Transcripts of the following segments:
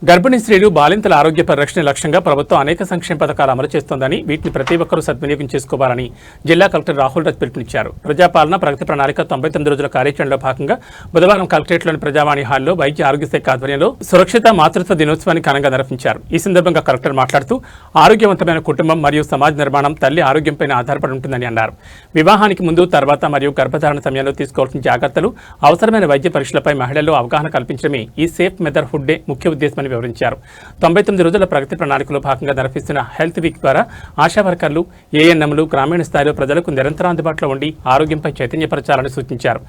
గర్భిణీ స్త్రీలు బాలింతల ఆరోగ్య పరిరక్షణ లక్ష్యంగా ప్రభుత్వం అనేక సంక్షేమ పథకాలు అమలు చేస్తోందని వీటిని ప్రతి ఒక్కరూ సద్వినియోగం చేసుకోవాలని జిల్లా కలెక్టర్ రాహుల్ రాజ్ పిలుపునిచ్చారు. ప్రజాపాలన ప్రగతి ప్రణాళిక 99 రోజుల కార్యాచరణలో భాగంగా బుధవారం కలెక్టరేట్లోని ప్రజావాణి హాల్లో వైద్య ఆరోగ్య శాఖ ఆధ్వర్యంలో సురక్షిత మాతృత్వ దినోత్సవాన్ని ఘనంగా నిర్వహించారు. ఈ సందర్భంగా కలెక్టర్ మాట్లాడుతూ ఆరోగ్యవంతమైన కుటుంబం మరియు సమాజ నిర్మాణం తల్లి ఆరోగ్యంపై ఆధారపడి ఉంటుందని అన్నారు. వివాహానికి ముందు, తర్వాత మరియు గర్భధారణ సమయంలో తీసుకోవాల్సిన జాగ్రత్తలు, అవసరమైన వైద్య పరీక్షలపై మహిళల్లో అవగాహన కల్పించడమే ఈ సేఫ్ మదర్హుడ్ డే ముఖ్య ఉద్దేశమని వివరించారు. 99 రోజుల ప్రగతి ప్రణాళికలో భాగంగా నిర్వహిస్తున్న హెల్త్ వీక్ ద్వారా ఆశా వర్కర్లు, ఏఎన్ఎంలు గ్రామీణ స్థాయిలో ప్రజలకు నిరంతరం అందుబాటులో ఉండి ఆరోగ్యంపై చైతన్యపరచాలని సూచించారు.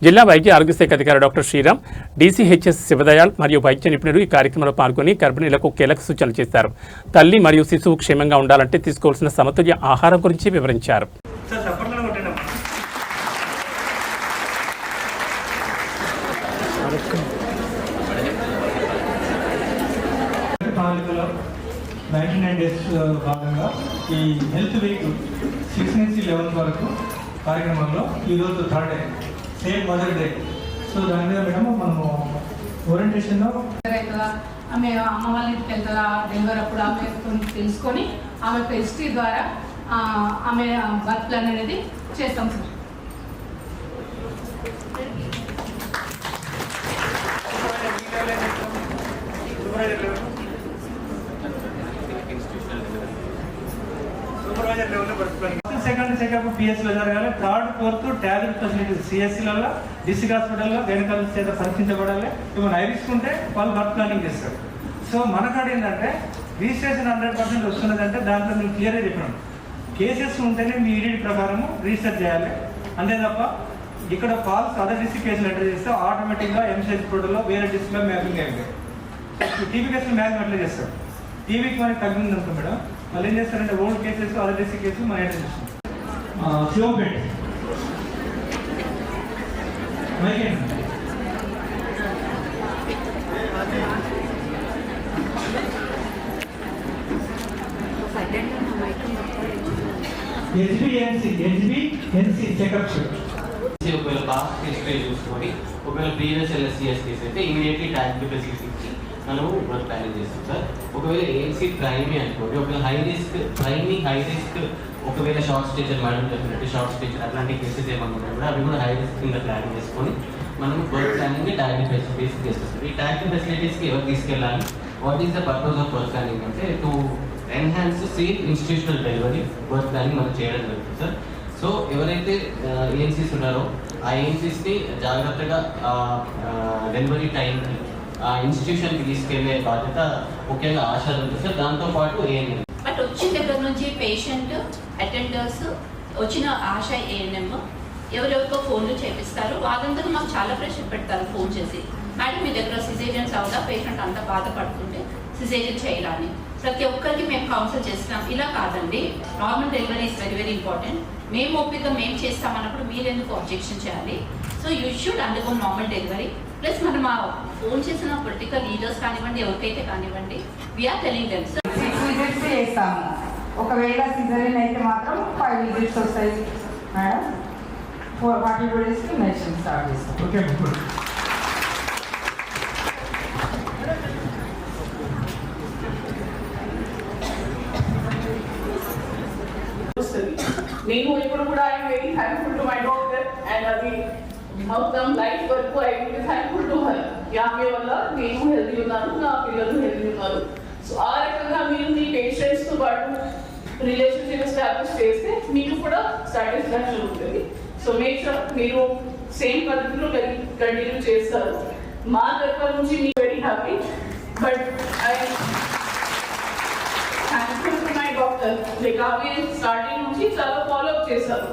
జిల్లా వైద్య ఆరోగ్య శాఖ అధికారి డాక్టర్ శ్రీరామ్, డీసీహెచ్ఎస్ శివదయాల్ మరియు వైద్య నిపుణులు ఈ కార్యక్రమంలో పాల్గొని గర్భిణీలకు కీలక సూచనలు చేశారు. తల్లి మరియు శిశువు క్షేమంగా ఉండాలంటే తీసుకోవాల్సిన సమతుల్య ఆహారం గురించి వివరించారు. ప్రణాళికలో 99 డేస్ భాగంగా ఈ హెల్త్ వీక్ 6 నుంచి 11 వరకు కార్యక్రమంలో ఈరోజు third day same mother day. So దాని మీద మేడం మనము ఓరియంటేషన్లో ఆమె అమ్మ వాళ్ళ ఇంటికి వెళ్తారా డెలివరీ అప్పుడు ఆమె తెలుసుకొని ఆమె యొక్క హిస్టరీ ద్వారా ఆమె బర్త్ ప్లాన్ అనేది చేస్తాం సార్. సెకండ్ చెకప్ పిఎస్లో జరగాలి. థర్డ్, ఫోర్త్ టాబ్లెట్ ఫెసిలిటీస్ సిఎస్సీలలో, డిస్ట్రిక్ట్ హాస్పిటల్లో గైనకాలజిస్ట్ చేత పరీక్షించబడాలి. ఏమైనా ఐరిస్ ఉంటే వాళ్ళు బర్త్ ప్లానింగ్ చేస్తారు. సో మనకాడ ఏంటంటే రిజిస్ట్రేషన్ 100% వస్తున్నదంటే దాంట్లో మీరు క్లియర్గా చెప్పినాం. కేసెస్ ఉంటేనే మీ ఈడీ ప్రకారము రిజిస్టర్ చేయాలి. అంతే తప్ప ఇక్కడ ఫాల్స్ అదర్ డిస్ట్రిక్ట్ కేసులు ఎంటర్ చేస్తే ఆటోమేటిక్గా ఎంసీహెచ్ పోర్టల్లో వేరే డిస్ట్రిక్ట్లో మ్యాపింగ్ అయిపోయి టీబీ కేసులు మ్యాపింగ్ అట్లా చేస్తారు. టీబీకి మనకి తగ్గింది అనుకో మేడం, వాళ్ళు ఏం చేస్తారంటే ఓల్డ్ కేసెస్ అదర్ డిస్ట్రిక్ట్ కేసులు మనం ఎంటర్ చేస్తాం. శివపేట హెచ్బిఎన్సి చెకప్స్ ఒకవేళ పాస్ట్ హిస్టరీ చూసుకొని ఒకవేళ ప్రీవియస్ ఎల్ఎస్సిఎస్ కేసు అయితే ఇమీడియట్లీ ట్యాక్స్ ఫెసిలిటీకి మనము వర్క్ ప్లానింగ్ చేస్తాం సార్. ఒకవేళ ఏఎన్సీ ప్రైమరీ అనుకోండి, ఒకవేళ హై రిస్క్ ఒకవేళ షార్ట్ స్టేచర్ మేడం చెప్పినట్టు షార్ట్ స్టేచర్ అట్లాంటి కేసెస్ ఏమన్నా ఉన్నాయి కూడా అవి కూడా హై రిస్క్ కింద ప్లానింగ్ చేసుకొని మనం వర్క్ ప్లానింగ్ ట్యాక్స్ ఫెసిలిటీస్ చేస్తాం. ఈ ట్యాక్స్ ఫెసిలిటీస్కి ఎవరు తీసుకెళ్ళాలి, what is the purpose of work planning అంటే to enhance safe institutional delivery work planning మనం చేయడం జరుగుతుంది సార్. సో ఎవరైతే ఏఎన్సీస్ ఉన్నారో ఆ ఏఎన్సీస్ని జాగ్రత్తగా డెలివరీ టైంకి ఆ ఇన్స్టిట్యూషన్కి తీసుకెళ్లే బాధ్యత ముఖ్యంగా ఆశా ఉంది సార్. దాంతోపాటు ఏఎన్ఎం బట్ వచ్చిన దగ్గర నుంచి పేషెంట్, అటెండర్స్, వచ్చిన ఆశా ఏఎన్ఎం ఎవరెవరికో ఫోన్లు చేపిస్తారు. వాళ్ళందరూ మాకు చాలా ప్రెషర్ పెడతారు ఫోన్ చేసి, మేడం మీ దగ్గర సిజేరియన్స్ అవుదా, పేషెంట్ అంతా బాధపడుతుంటే సిజేరియన్ చేయాలని ప్రతి ఒక్కరికి మేము కౌన్సిల్ చేస్తున్నాం. ఇలా కాదండి, normal delivery is very very important. మేము ఓపిక మేము చేస్తామన్నప్పుడు మీరు ఎందుకు అబ్జెక్షన్ చేయాలి? So you should undergo normal delivery. Plus మనం ఆ ఫోన్ చేసిన పొలిటికల్ లీడర్స్ కానివ్వండి, ఎవరికైతే కానివ్వండి, వీఆర్ టెలింగ్ దెమ్. 6 విజిట్స్ చేస్తాము. ఒకవేళ సిజరీన్ అయితే మాత్రం 5 విజిట్స్ వస్తాయి మేడం. 42 డేస్కి మెడిసిన్ స్టార్ట్ చేస్తాం. ఓకే. నేను ఇప్పుడు కూడా I'm very thankful to my doctor and అది మొత్తం లైఫ్ వరకు I will be thankful to her. ఆమె వల్ల నేను హెల్తీ ఉన్నాను, నా పిల్లలు హెల్తీ ఉన్నారు. సో ఆ రకంగా మీరు మీ పేషెంట్స్తో పాటు రిలేషన్షిప్ ఎస్టాబ్లిష్ చేస్తే మీకు కూడా సాటిస్ఫాక్షన్ ఉంటుంది. సో మేక్ షూర్ మీరు సేమ్ పద్ధతిలో కంటిన్యూ చేస్తారు. మా తరఫు నుంచి మీ very happy. But I thankful to my doctor. Like ఆమె స్టార్టింగ్ నుంచి చాలా ఫాలోఅప్ చేశారు.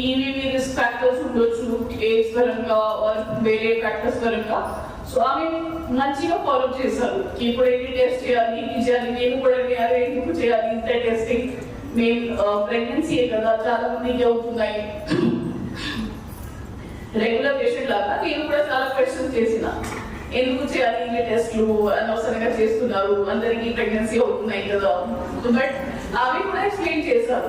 ఇవి రిస్క్ ఫ్యాక్టర్స్ ఉండొచ్చు ఏజ్ పరంగా వేరే ఫ్యాక్టర్స్ పరంగా. సో ఆమె మంచిగా ఫాలోఅప్ చేశారు. ఇప్పుడు ఏది టెస్ట్ చేయాలి, ఇది చేయాలి, నేను కూడా అదే ఎందుకు చేయాలి ఇంత టెస్టింగ్. మేము ప్రెగ్నెన్సీ కదా చాలా మందికి అవుతున్నాయి రెగ్యులర్ పేషెంట్ లాగా నేను కూడా చాలా క్వశ్చన్స్ చేసిన, ఎందుకు చేయాలి ఇన్ని టెస్ట్లు, అనవసరంగా చేస్తున్నారు, అందరికీ ప్రెగ్నెన్సీ అవుతున్నాయి కదా. బట్ అవి కూడా ఎక్స్ప్లెయిన్ చేశారు.